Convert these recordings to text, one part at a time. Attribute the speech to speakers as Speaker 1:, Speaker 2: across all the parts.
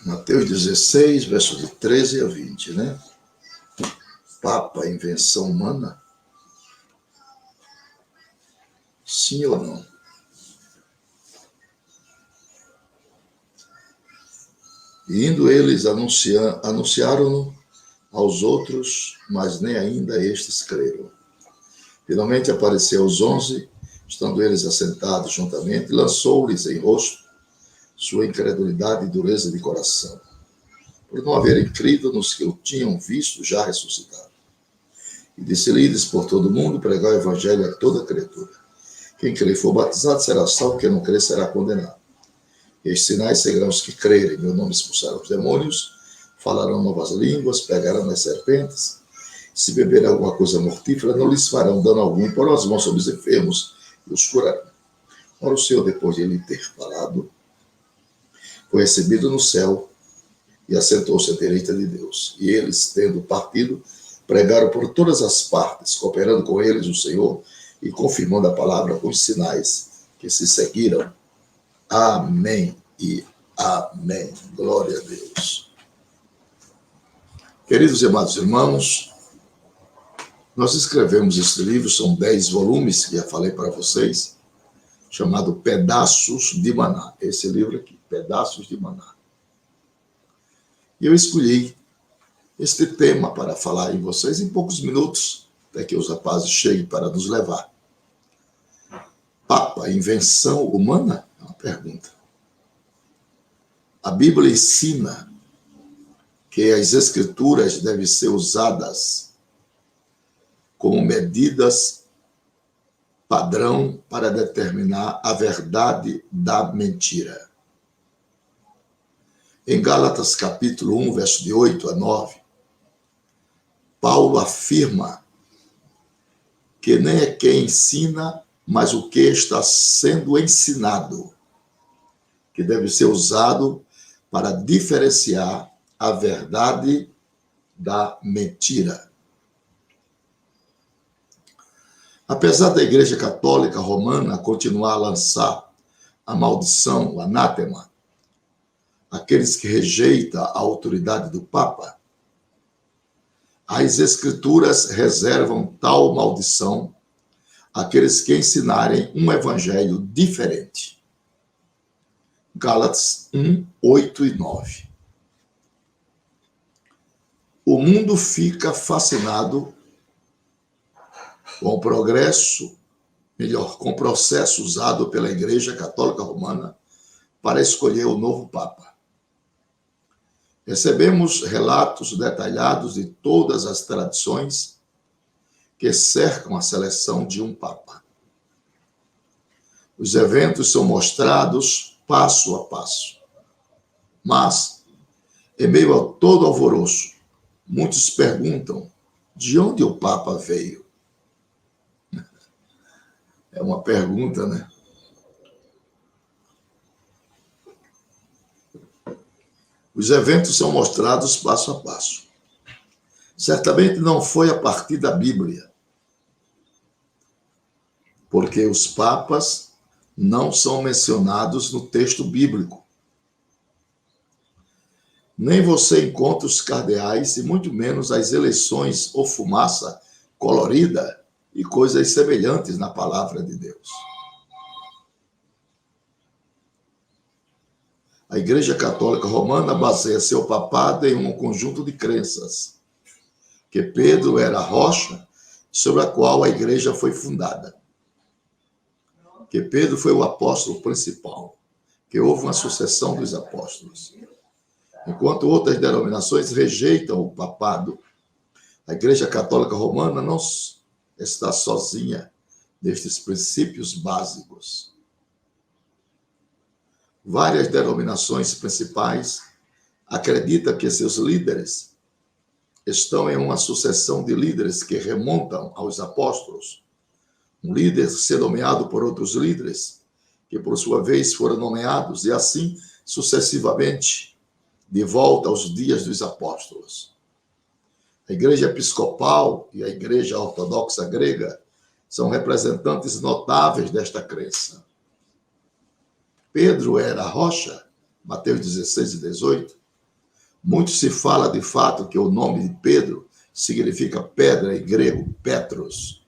Speaker 1: Mateus 16, versos de 13 a 20, né? Papa, invenção humana? Sim ou não? E indo eles anunciaram-no aos outros, mas nem ainda estes creram. Finalmente apareceu aos 11, estando eles assentados juntamente, lançou-lhes em rosto sua incredulidade e dureza de coração, por não haverem crido nos que o tinham visto já ressuscitado. E disse-lhes por todo o mundo, pregar o evangelho a toda criatura. Quem crer e for batizado será salvo, quem não crer será condenado. E estes sinais seguirão os que crerem. Meu nome expulsarão os demônios, falarão novas línguas, pegarão nas serpentes. Se beberem alguma coisa mortífera, não lhes farão dano algum, e porão as mãos sobre os enfermos e os curarão. Ora, o Senhor, depois de ele ter falado, foi recebido no céu e assentou-se à direita de Deus. E eles, tendo partido, pregaram por todas as partes, cooperando com eles o Senhor e confirmando a palavra com os sinais que se seguiram. Amém e amém. Glória a Deus. Queridos e amados irmãos, nós escrevemos este livro, são 10 volumes, que já falei para vocês, chamado Pedaços de Maná. Esse livro aqui, Pedaços de Maná. E eu escolhi este tema para falar em vocês em poucos minutos, até que os rapazes cheguem para nos levar. Papa, invenção humana? É uma pergunta. A Bíblia ensina que as Escrituras devem ser usadas como medidas padrão para determinar a verdade da mentira. Em Gálatas capítulo 1, verso de 8 a 9, Paulo afirma que nem é quem ensina, mas o que está sendo ensinado, que deve ser usado para diferenciar a verdade da mentira. Apesar da Igreja Católica Romana continuar a lançar a maldição, o anátema, aqueles que rejeitam a autoridade do Papa, as Escrituras reservam tal maldição àqueles que ensinarem um evangelho diferente. Gálatas 1, 8 e 9. O mundo fica fascinado com o progresso, com o processo usado pela Igreja Católica Romana para escolher o novo Papa. Recebemos relatos detalhados de todas as tradições que cercam a seleção de um Papa. Os eventos são mostrados passo a passo. Mas, em meio a todo alvoroço, muitos perguntam de onde o Papa veio. É uma pergunta, né? Os eventos são mostrados passo a passo. Certamente não foi a partir da Bíblia, porque os papas não são mencionados no texto bíblico. Nem você encontra os cardeais e muito menos as eleições ou fumaça colorida e coisas semelhantes na palavra de Deus. A Igreja Católica Romana baseia seu papado em um conjunto de crenças, que Pedro era a rocha sobre a qual a igreja foi fundada, que Pedro foi o apóstolo principal, que houve uma sucessão dos apóstolos. Enquanto outras denominações rejeitam o papado, a Igreja Católica Romana não está sozinha nestes princípios básicos. Várias denominações principais acreditam que seus líderes estão em uma sucessão de líderes que remontam aos apóstolos. Um líder ser nomeado por outros líderes, que por sua vez foram nomeados, e assim sucessivamente, de volta aos dias dos apóstolos. A Igreja Episcopal e a Igreja Ortodoxa Grega são representantes notáveis desta crença. Pedro era a rocha, Mateus 16 e 18, Muito se fala de fato que o nome de Pedro significa pedra em grego, Petros.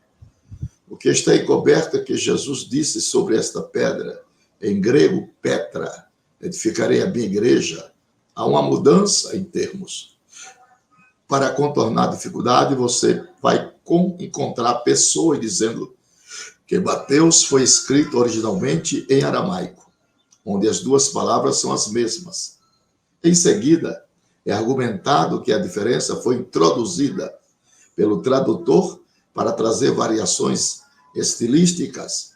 Speaker 1: O que está encoberto é que Jesus disse sobre esta pedra, em grego, Petra, edificarei a minha igreja. Há uma mudança em termos. Para contornar a dificuldade, você vai encontrar pessoas dizendo que Mateus foi escrito originalmente em aramaico, onde as duas palavras são as mesmas. Em seguida, é argumentado que a diferença foi introduzida pelo tradutor para trazer variações estilísticas,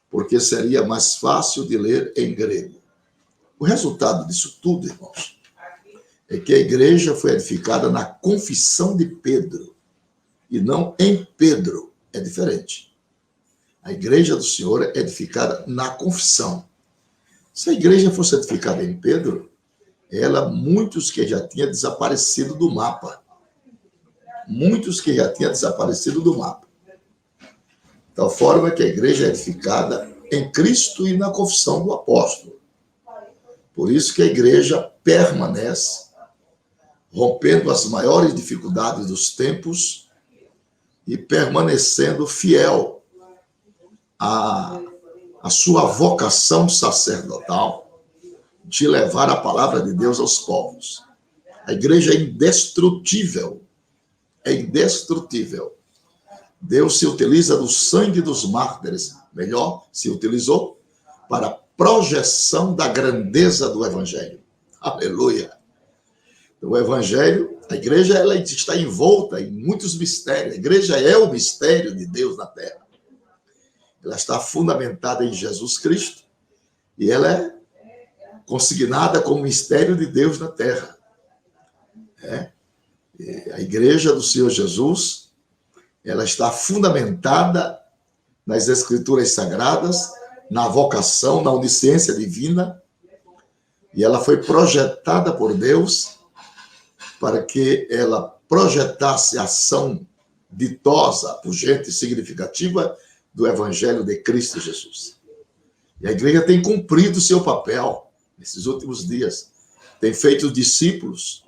Speaker 1: porque seria mais fácil de ler em grego. O resultado disso tudo, irmãos, é que a igreja foi edificada na confissão de Pedro e não em Pedro. É diferente. A igreja do Senhor é edificada na confissão. Se a igreja fosse edificada em Pedro, muitos que já tinham desaparecido do mapa. Muitos que já tinham desaparecido do mapa. De tal forma que a igreja é edificada em Cristo e na confissão do apóstolo. Por isso que a igreja permanece, rompendo as maiores dificuldades dos tempos e permanecendo fiel à sua vocação sacerdotal de levar a palavra de Deus aos povos. A igreja é indestrutível. É indestrutível. Deus se utiliza do sangue dos mártires, melhor, se utilizou para a projeção da grandeza do evangelho. Aleluia! O evangelho, a igreja, ela está envolta em muitos mistérios. A igreja é o mistério de Deus na terra. Ela está fundamentada em Jesus Cristo e ela é consignada como mistério de Deus na terra. A igreja do Senhor Jesus, ela está fundamentada nas escrituras sagradas, na vocação, na onisciência divina, e ela foi projetada por Deus para que ela projetasse a ação ditosa, pungente e significativa do Evangelho de Cristo Jesus. E a igreja tem cumprido seu papel nesses últimos dias, tem feito discípulos,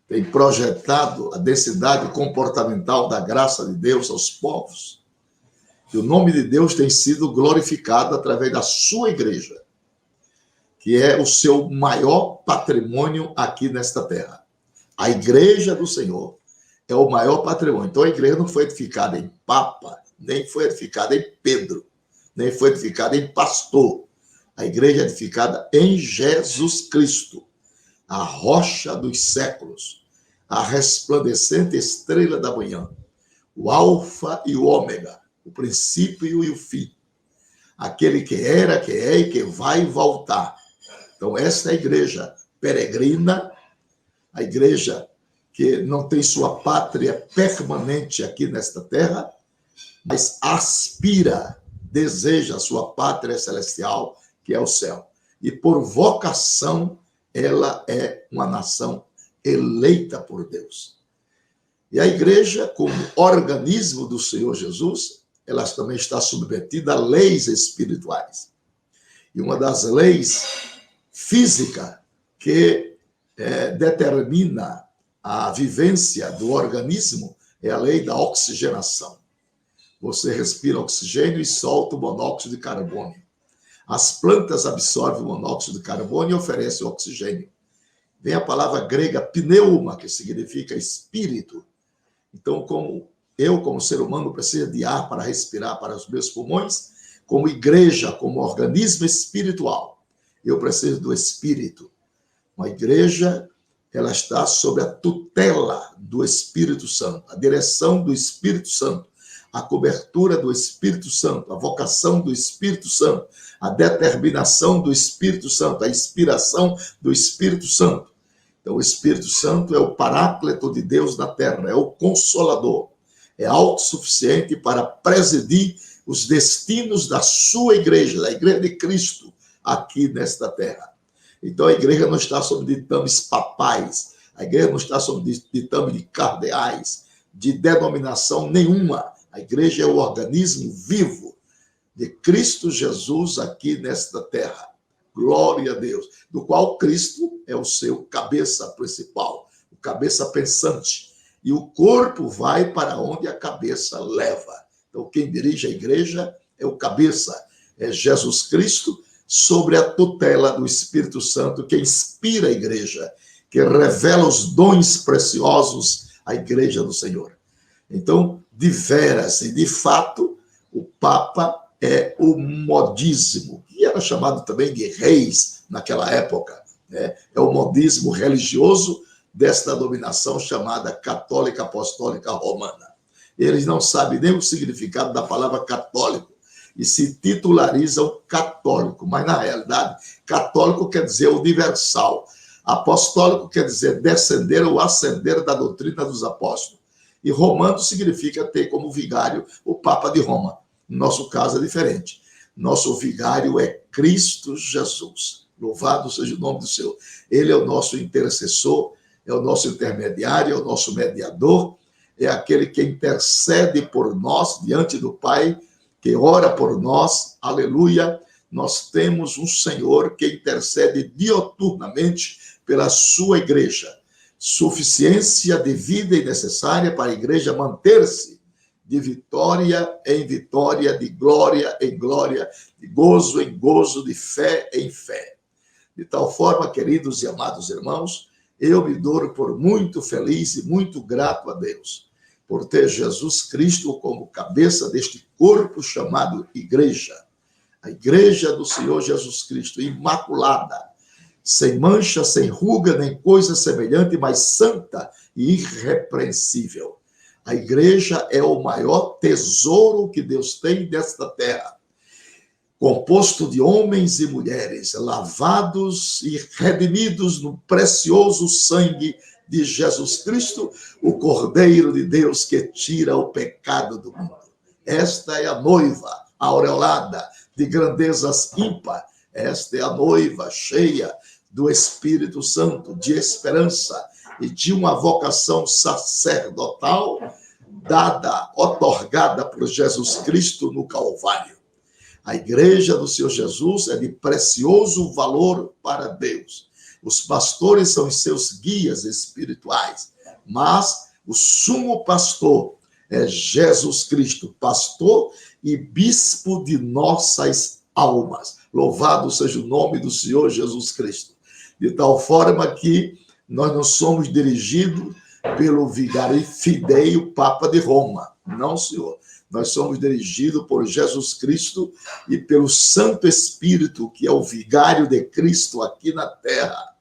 Speaker 1: tem projetado a densidade comportamental da graça de Deus aos povos. E o nome de Deus tem sido glorificado através da sua igreja, que é o seu maior patrimônio aqui nesta terra. A igreja do Senhor é o maior patrimônio. Então a igreja não foi edificada em papa, nem foi edificada em Pedro, nem foi edificada em pastor. A igreja é edificada em Jesus Cristo, a rocha dos séculos, a resplandecente estrela da manhã, o alfa e o ômega, o princípio e o fim, aquele que era, que é e que vai voltar. Então esta é a igreja peregrina, a igreja que não tem sua pátria permanente aqui nesta terra, mas aspira, deseja a sua pátria celestial, que é o céu. E por vocação, ela é uma nação eleita por Deus. E a igreja, como organismo do Senhor Jesus, ela também está submetida a leis espirituais. E uma das leis físicas que determina a vivência do organismo é a lei da oxigenação. Você respira oxigênio e solta o monóxido de carbono. As plantas absorvem o monóxido de carbono e oferecem oxigênio. Vem a palavra grega pneuma, que significa espírito. Então, como ser humano, preciso de ar para respirar para os meus pulmões, como igreja, como organismo espiritual, eu preciso do espírito. Uma igreja, ela está sob a tutela do Espírito Santo, a direção do Espírito Santo, a cobertura do Espírito Santo, a vocação do Espírito Santo, a determinação do Espírito Santo, a inspiração do Espírito Santo. Então, o Espírito Santo é o paráclito de Deus na terra, é o consolador, é autossuficiente para presidir os destinos da sua igreja, da igreja de Cristo, aqui nesta terra. Então, a igreja não está sob ditames papais, a igreja não está sob ditame de cardeais, de denominação nenhuma. A igreja é o organismo vivo de Cristo Jesus aqui nesta terra. Glória a Deus. Do qual Cristo é o seu cabeça principal. cabeça pensante. E o corpo vai para onde a cabeça leva. Então, quem dirige a igreja é o cabeça, é Jesus Cristo, sobre a tutela do Espírito Santo, que inspira a igreja, que revela os dons preciosos à igreja do Senhor. Então, de veras e de fato, o Papa é o modismo, que era chamado também de reis naquela época, né? É o modismo religioso desta dominação chamada católica apostólica romana. Eles não sabem nem o significado da palavra católico e se titularizam católico, mas na realidade, católico quer dizer universal. Apostólico quer dizer descender ou ascender da doutrina dos apóstolos. E romano significa ter como vigário o Papa de Roma. No nosso caso é diferente. Nosso vigário é Cristo Jesus. Louvado seja o nome do Senhor. Ele é o nosso intercessor, é o nosso intermediário, é o nosso mediador, é aquele que intercede por nós diante do Pai, que ora por nós, aleluia. Nós temos um Senhor que intercede dioturnamente pela sua igreja. Suficiência devida e necessária para a igreja manter-se de vitória em vitória, de glória em glória, de gozo em gozo, de fé em fé. De tal forma, queridos e amados irmãos, eu me dou por muito feliz e muito grato a Deus por ter Jesus Cristo como cabeça deste corpo chamado igreja. A igreja do Senhor Jesus Cristo, imaculada, sem mancha, sem ruga, nem coisa semelhante, mas santa e irrepreensível. A igreja é o maior tesouro que Deus tem desta terra, composto de homens e mulheres, lavados e redimidos no precioso sangue de Jesus Cristo, o Cordeiro de Deus que tira o pecado do mundo. Esta é a noiva aureolada de grandezas ímpar. Esta é a noiva cheia do Espírito Santo, de esperança e de uma vocação sacerdotal dada, otorgada por Jesus Cristo no Calvário. A igreja do Senhor Jesus é de precioso valor para Deus. Os pastores são os seus guias espirituais, mas o sumo pastor é Jesus Cristo, pastor e bispo de nossas almas. Louvado seja o nome do Senhor Jesus Cristo. De tal forma que nós não somos dirigidos pelo vigário fidei, o Papa de Roma. Não, Senhor. Nós somos dirigidos por Jesus Cristo e pelo Santo Espírito, que é o vigário de Cristo aqui na terra.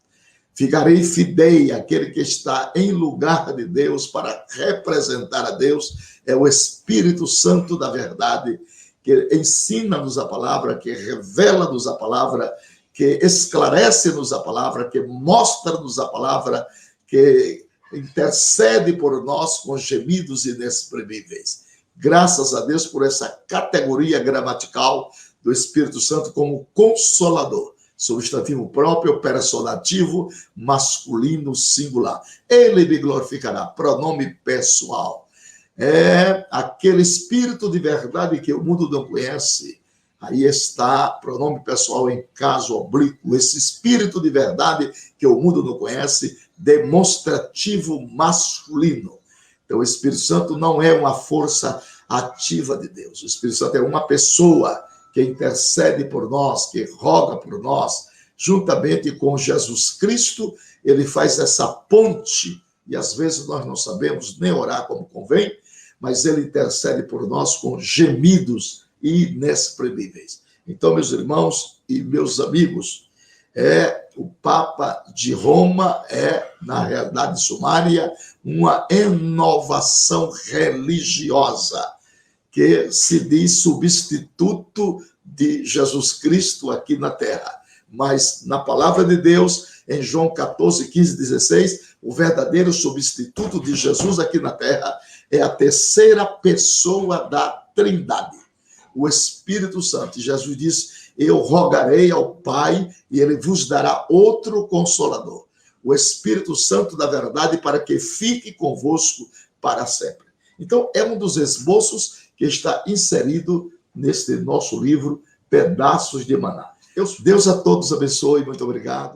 Speaker 1: Vigarei fidei, aquele que está em lugar de Deus para representar a Deus, é o Espírito Santo da verdade, que ensina-nos a palavra, que revela-nos a palavra, que esclarece-nos a palavra, que mostra-nos a palavra, que intercede por nós com gemidos inexprimíveis. Graças a Deus por essa categoria gramatical do Espírito Santo como consolador. Substantivo próprio, personativo, masculino, singular. Ele me glorificará, pronome pessoal. É aquele Espírito de verdade que o mundo não conhece. Aí está, pronome pessoal em caso oblíquo. Esse Espírito de verdade que o mundo não conhece, demonstrativo masculino. Então, o Espírito Santo não é uma força ativa de Deus. O Espírito Santo é uma pessoa que intercede por nós, que roga por nós, juntamente com Jesus Cristo, ele faz essa ponte, e às vezes nós não sabemos nem orar como convém, mas ele intercede por nós com gemidos inexprimíveis. Então, meus irmãos e meus amigos, o Papa de Roma é, na realidade sumária, uma inovação religiosa, que se diz substituto de Jesus Cristo aqui na terra. Mas na palavra de Deus, em João 14, 15, 16, o verdadeiro substituto de Jesus aqui na terra é a terceira pessoa da Trindade, o Espírito Santo. E Jesus diz: eu rogarei ao Pai e ele vos dará outro consolador, o Espírito Santo da verdade, para que fique convosco para sempre. Então, é um dos esboços que está inserido neste nosso livro, Pedaços de Maná. Deus a todos abençoe, muito obrigado.